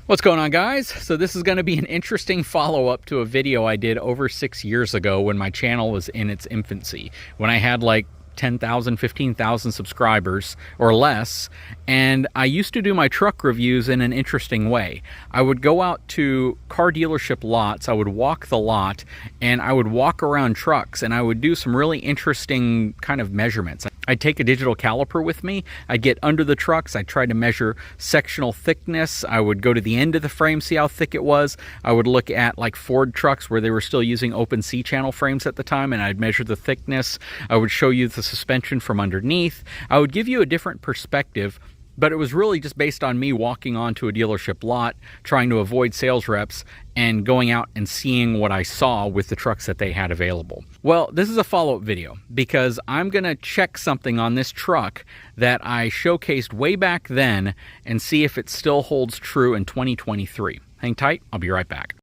What's going on, guys? So this is going to be an interesting follow-up to a video I did over 6 years ago when my channel was in its infancy, when I had like 10,000, 15,000 subscribers or less, and I used to do my truck reviews in an interesting way. I would go out to car dealership lots, I would walk the lot, and I would walk around trucks, and I would do some really interesting kind of measurements. I'd take a digital caliper with me, I'd get under the trucks, I'd try to measure sectional thickness, I would go to the end of the frame, see how thick it was. I would look at like Ford trucks where they were still using open C-channel frames at the time, and I'd measure the thickness. I would show you the suspension from underneath. I would give you a different perspective, but it was really just based on me walking onto a dealership lot, trying to avoid sales reps, and going out and seeing what I saw with the trucks that they had available. Well, this is a follow-up video because I'm gonna check something on this truck that I showcased way back then and see if it still holds true in 2023. Hang tight, I'll be right back.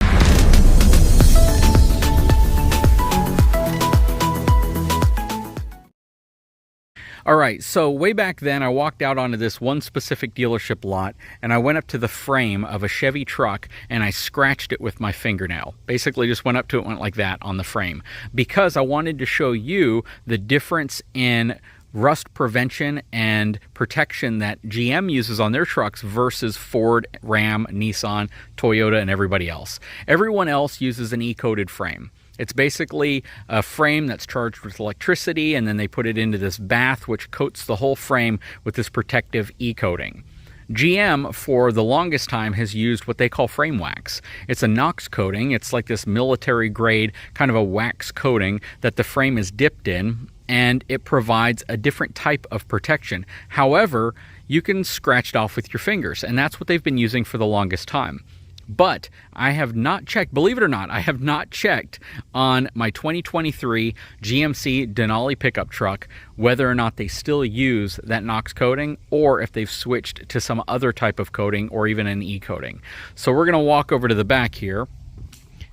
All right, so way back then, I walked out onto this one specific dealership lot, and I went up to the frame of a Chevy truck, and I scratched it with my fingernail. Basically, just went up to it, went like that on the frame, because I wanted to show you the difference in rust prevention and protection that GM uses on their trucks versus Ford, Ram, Nissan, Toyota, and everybody else. Everyone else uses an E-coated frame. It's basically a frame that's charged with electricity, and then they put it into this bath which coats the whole frame with this protective E-coating. GM, for the longest time, has used what they call frame wax. It's a Knox coating. It's like this military grade kind of a wax coating that the frame is dipped in, and it provides a different type of protection. However, you can scratch it off with your fingers, and that's what they've been using for the longest time. But I have not checked, believe it or not, I have not checked on my 2023 GMC Denali pickup truck whether or not they still use that Knox coating or if they've switched to some other type of coating or even an E-coating. So we're going to walk over to the back here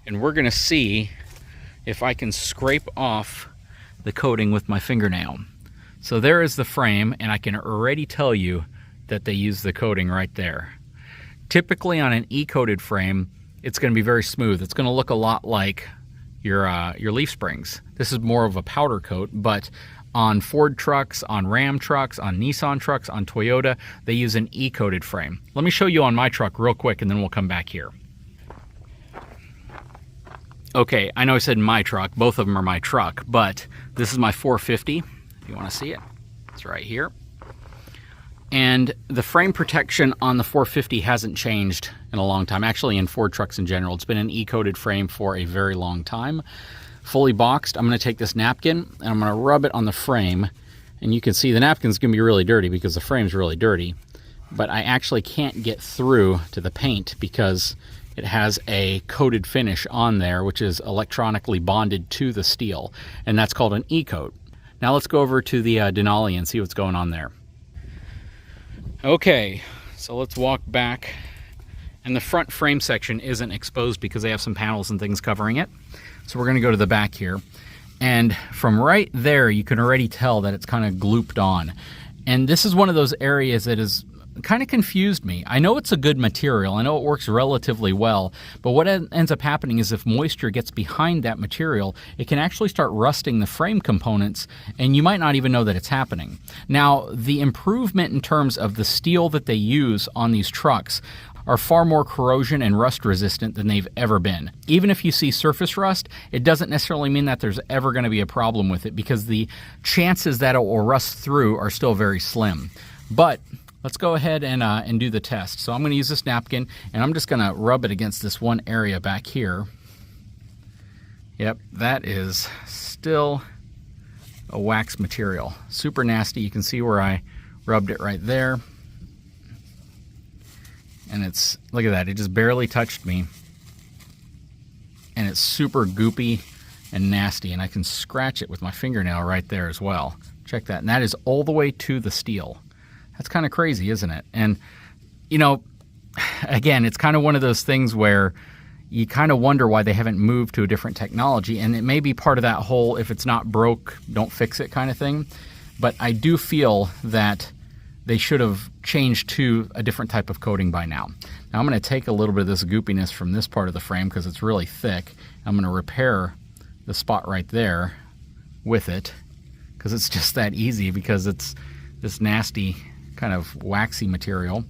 and we're going to see if I can scrape off the coating with my fingernail. So there is the frame, and I can already tell you that they use the coating right there. Typically on an E-coated frame, it's going to be very smooth. It's going to look a lot like your leaf springs. This is more of a powder coat, but on Ford trucks, on Ram trucks, on Nissan trucks, on Toyota, they use an E-coated frame. Let me show you on my truck real quick, and then we'll come back here. Okay, I know I said my truck. Both of them are my truck, but this is my 450, if you want to see it. It's right here. And the frame protection on the 450 hasn't changed in a long time. Actually, in Ford trucks in general, it's been an E-coated frame for a very long time. Fully boxed, I'm going to take this napkin and I'm going to rub it on the frame. And you can see the napkin's going to be really dirty because the frame's really dirty. But I actually can't get through to the paint because it has a coated finish on there, which is electronically bonded to the steel. And that's called an E-coat. Now let's go over to the Denali and see what's going on there. Okay, so let's walk back, and the front frame section isn't exposed because they have some panels and things covering it. So we're going to go to the back here, and from right there you can already tell that it's kind of glooped on. And this is one of those areas that is kind of confused me. I know it's a good material, I know it works relatively well, but what ends up happening is if moisture gets behind that material, it can actually start rusting the frame components, and you might not even know that it's happening. Now, the improvement in terms of the steel that they use on these trucks are far more corrosion and rust resistant than they've ever been. Even if you see surface rust, it doesn't necessarily mean that there's ever going to be a problem with it because the chances that it will rust through are still very slim. But let's go ahead and do the test. So I'm going to use this napkin, and I'm just going to rub it against this one area back here. Yep, that is still a wax material. Super nasty. You can see where I rubbed it right there. And it's, look at that, it just barely touched me. And it's super goopy and nasty, and I can scratch it with my fingernail right there as well. Check that, and that is all the way to the steel. That's kind of crazy, isn't it? And, you know, again, it's kind of one of those things where you kind of wonder why they haven't moved to a different technology. And it may be part of that whole, if it's not broke, don't fix it kind of thing. But I do feel that they should have changed to a different type of coating by now. Now I'm going to take a little bit of this goopiness from this part of the frame because it's really thick. I'm going to repair the spot right there with it because it's just that easy, because it's this nasty kind of waxy material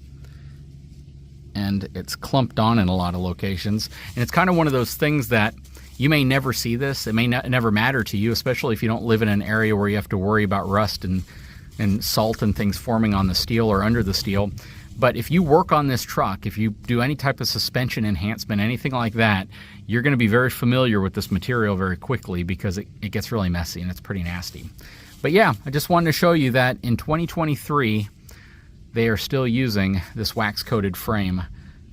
and it's clumped on in a lot of locations. And it's kind of one of those things that you may never see this. It may never matter to you, especially if you don't live in an area where you have to worry about rust and salt and things forming on the steel or under the steel. But if you work on this truck, if you do any type of suspension enhancement, anything like that, you're going to be very familiar with this material very quickly, because it gets really messy and it's pretty nasty. But yeah, I just wanted to show you that in 2023, they are still using this wax-coated frame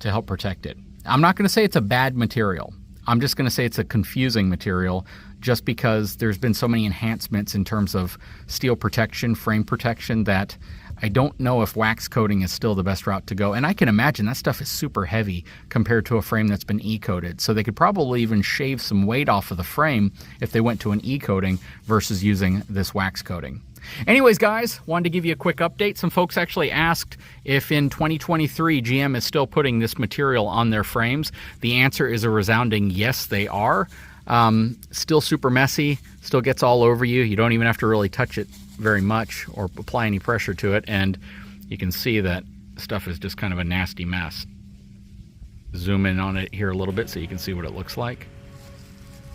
to help protect it. I'm not going to say it's a bad material. I'm just going to say it's a confusing material, just because there's been so many enhancements in terms of steel protection, frame protection, that I don't know if wax coating is still the best route to go. And I can imagine that stuff is super heavy compared to a frame that's been e-coated. So they could probably even shave some weight off of the frame if they went to an e-coating versus using this wax coating. Anyways, guys, wanted to give you a quick update. Some folks actually asked if in 2023 GM is still putting this material on their frames. The answer is a resounding yes, they are. Still super messy, still gets all over you. You don't even have to really touch it very much or apply any pressure to it, and you can see that stuff is just kind of a nasty mess. Zoom in on it here a little bit so you can see what it looks like.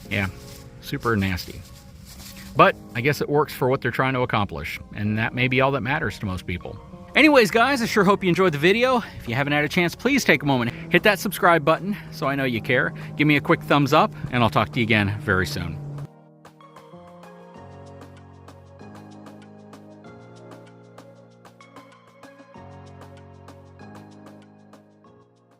Yeah, super nasty. But I guess it works for what they're trying to accomplish, and that may be all that matters to most people. Anyways, guys, I sure hope you enjoyed the video. If you haven't had a chance, please take a moment, hit that subscribe button so I know you care. Give me a quick thumbs up, and I'll talk to you again very soon.